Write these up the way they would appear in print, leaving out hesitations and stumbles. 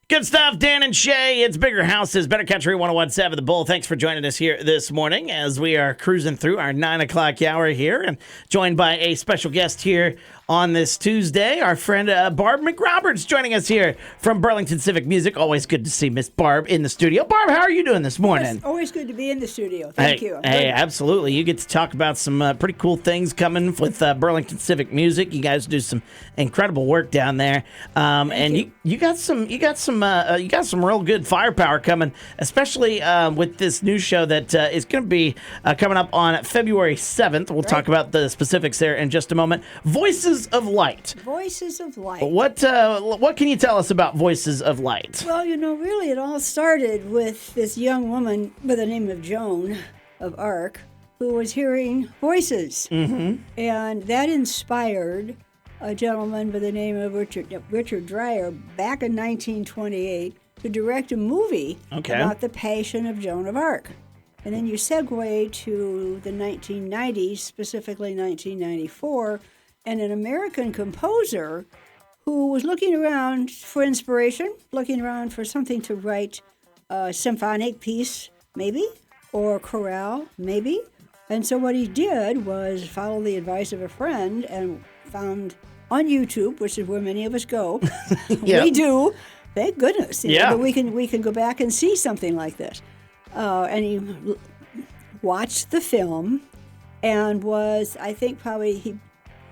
Good stuff, Dan and Shay. It's Bigger Houses, Better Country 101.7 The Bull. Thanks for joining us here this morning as we are cruising through our 9 o'clock hour here and joined by a special guest here on this Tuesday, our friend Barb McRoberts joining us here from Burlington Civic Music. Always good to see Miss Barb in the studio. Barb, how are you doing this morning? Yes, always good to be in the studio. Thank you. Hey, absolutely. You get to talk about some pretty cool things coming with Burlington Civic Music. You guys do some incredible work down there, and you got some real good firepower coming, especially with this new show that is going to be coming up on February 7th. We'll talk about the specifics there in just a moment. Voices of Light. Voices of Light. What can you tell us about Voices of Light? Well, really it all started with this young woman by the name of Joan of Arc who was hearing voices. Mm-hmm. And that inspired a gentleman by the name of Richard Dreyer back in 1928 to direct a movie about the Passion of Joan of Arc. And then you segue to the 1990s, specifically 1994, and an American composer who was looking around for inspiration, looking around for something to write a symphonic piece, maybe, or chorale, maybe. And so what he did was follow the advice of a friend and found on YouTube, which is where many of us go. Yep. We do. Thank goodness. But we can go back and see something like this. And he watched the film and was, I think probably he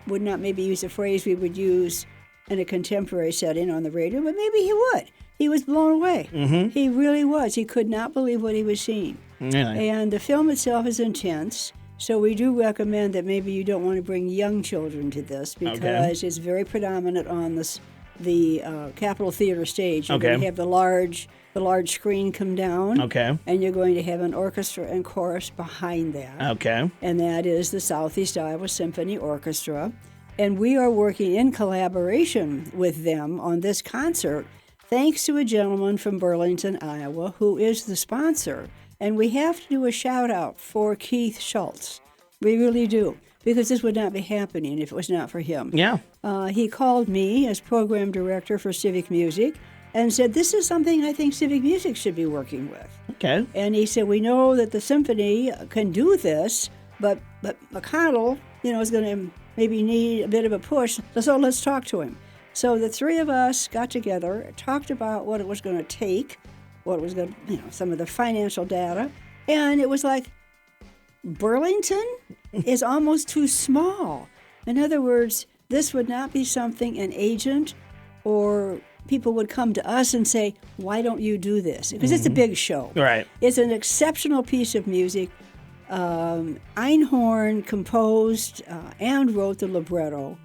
would not maybe use a phrase we would use in a contemporary setting on the radio, but maybe he would. He was blown away. Mm-hmm. He really was. He could not believe what he was seeing. Really? And the film itself is intense. So we do recommend that maybe you don't want to bring young children to this because it's very predominant on the Capitol Theater stage. You're going to have the large screen come down. Okay. And you're going to have an orchestra and chorus behind that. Okay. And that is the Southeast Iowa Symphony Orchestra. And we are working in collaboration with them on this concert thanks to a gentleman from Burlington, Iowa, who is the sponsor. And we have to do a shout-out for Keith Schultz. We really do, because this would not be happening if it was not for him. Yeah. He called me as program director for Civic Music and said, this is something I think Civic Music should be working with. Okay. And he said, we know that the Symphony can do this, but McConnell, is going to maybe need a bit of a push, so let's talk to him. So the three of us got together, talked about what it was going to take, what was going to, some of the financial data, and it was like, Burlington is almost too small. In other words, this would not be something an agent or people would come to us and say, why don't you do this? Because it's a big show. Right. It's an exceptional piece of music. Einhorn composed and wrote the libretto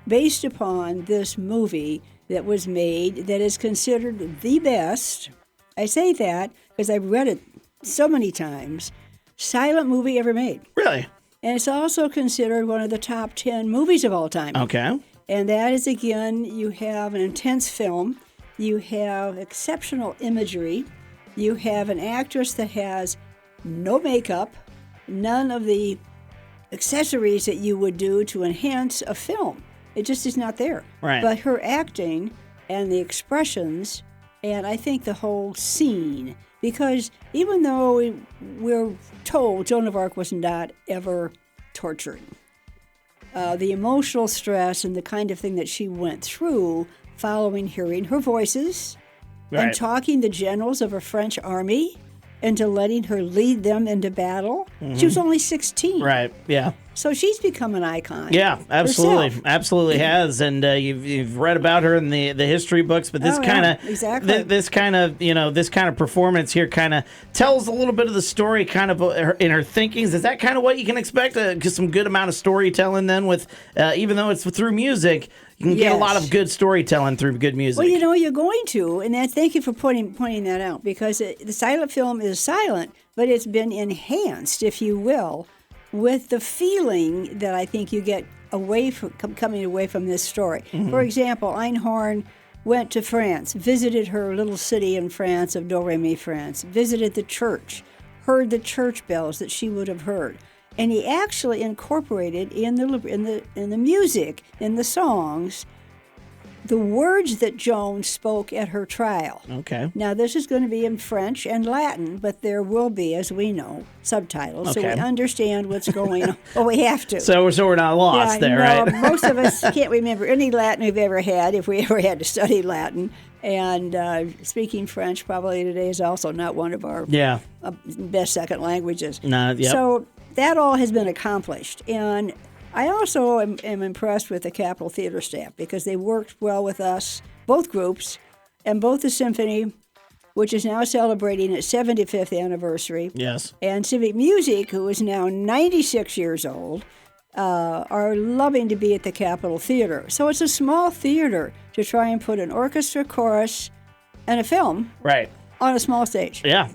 based upon this movie that was made that is considered the best. I say that because I've read it so many times. Silent movie ever made. Really? And it's also considered one of the top 10 movies of all time. Okay. And that is, again, you have an intense film. You have exceptional imagery. You have an actress that has no makeup, none of the accessories that you would do to enhance a film. It just is not there. Right. But her acting and the expressions, and I think the whole scene, because even though we're told Joan of Arc was not ever tortured, the emotional stress and the kind of thing that she went through following hearing her voices and talking the generals of a French army into letting her lead them into battle. Mm-hmm. She was only 16. Right, yeah. So she's become an icon. Yeah, absolutely. Herself. Absolutely has. And you've read about her in the history books, but this kind of this kind of performance here kind of tells a little bit of the story kind of in her thinkings. Is that kind of what you can expect? Some good amount of storytelling then with, even though it's through music, you can get a lot of good storytelling through good music. Well, you're going to, and thank you for pointing that out, because the silent film is silent, but it's been enhanced, if you will, with the feeling that I think you get coming away from this story. Mm-hmm. For example, Einhorn went to France, visited her little city in France of Do-Re-Mi, France, visited the church, heard the church bells that she would have heard. And he actually incorporated in the music, in the songs, the words that Joan spoke at her trial. Okay. Now, this is going to be in French and Latin, but there will be, as we know, subtitles, so we understand what's going on. Well, we have to. So we're not lost there, right? Most of us can't remember any Latin we've ever had, if we ever had to study Latin. And speaking French probably today is also not one of our best second languages. So that all has been accomplished. And I also am impressed with the Capitol Theater staff because they worked well with us, both groups, and both the Symphony, which is now celebrating its 75th anniversary. Yes. And Civic Music, who is now 96 years old, are loving to be at the Capitol Theater. So it's a small theater to try and put an orchestra, chorus, and a film on a small stage. Yeah,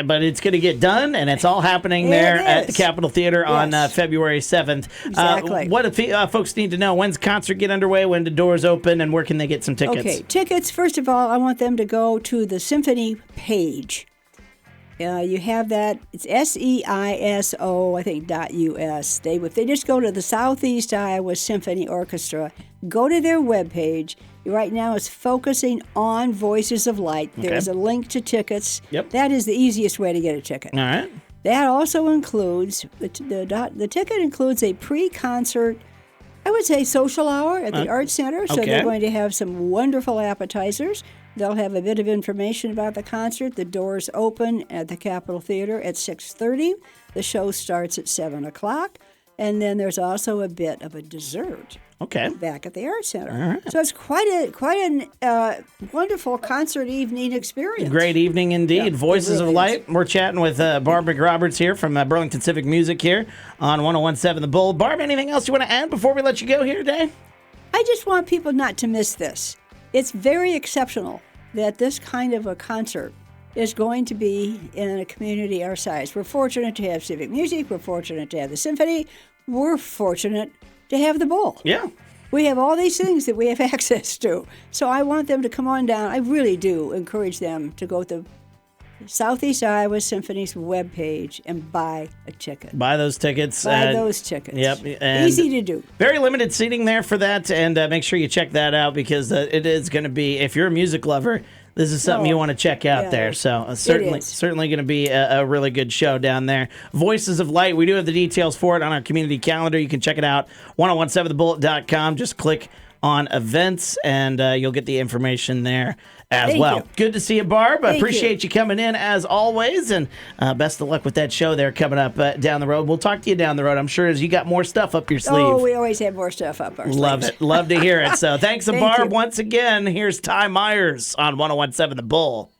but it's going to get done, and it's all happening there at the Capitol Theater on February 7th. Exactly. What if folks need to know? When's the concert get underway? When the doors open? And where can they get some tickets? Okay, tickets, first of all, I want them to go to the Symphony page. You have that. It's SEISO, I think, .us. If they just go to the Southeast Iowa Symphony Orchestra, go to their webpage. Right now it's focusing on Voices of Light. There's a link to tickets. Yep. That is the easiest way to get a ticket. All right. That also includes, the ticket includes a pre-concert, I would say, social hour at the Arts Center. So they're going to have some wonderful appetizers. They'll have a bit of information about the concert. The doors open at the Capitol Theater at 6:30. The show starts at 7 o'clock. And then there's also a bit of a dessert back at the Arts Center. All right. So it's quite a wonderful concert evening experience. Great evening indeed. Yeah, Voices really of Light. We're chatting with Barb McRoberts here from Burlington Civic Music here on 101.7 The Bull. Barb, anything else you want to add before we let you go here today? I just want people not to miss this. It's very exceptional that this kind of a concert is going to be in a community our size. We're fortunate to have Civic Music. We're fortunate to have the Symphony. We're fortunate to have the Bull. Yeah. We have all these things that we have access to. So I want them to come on down. I really do encourage them to go to Southeast Iowa Symphony's webpage and buy a ticket. Buy those tickets. Buy those tickets. Yep. And easy to do. Very limited seating there for that, and make sure you check that out because it is going to be, if you're a music lover, this is something you want to check out there. So certainly going to be a really good show down there. Voices of Light, we do have the details for it on our community calendar. You can check it out, 1017thebullet.com. Just click on events, and you'll get the information there as well. You. Good to see you, Barb. I appreciate you coming in as always, and best of luck with that show there coming up down the road. We'll talk to you down the road, I'm sure, as you got more stuff up your sleeve. Oh, we always have more stuff up our sleeves. Love it. Love to hear it. So thanks to Barb once again. Here's Ty Myers on 101.7 The Bull.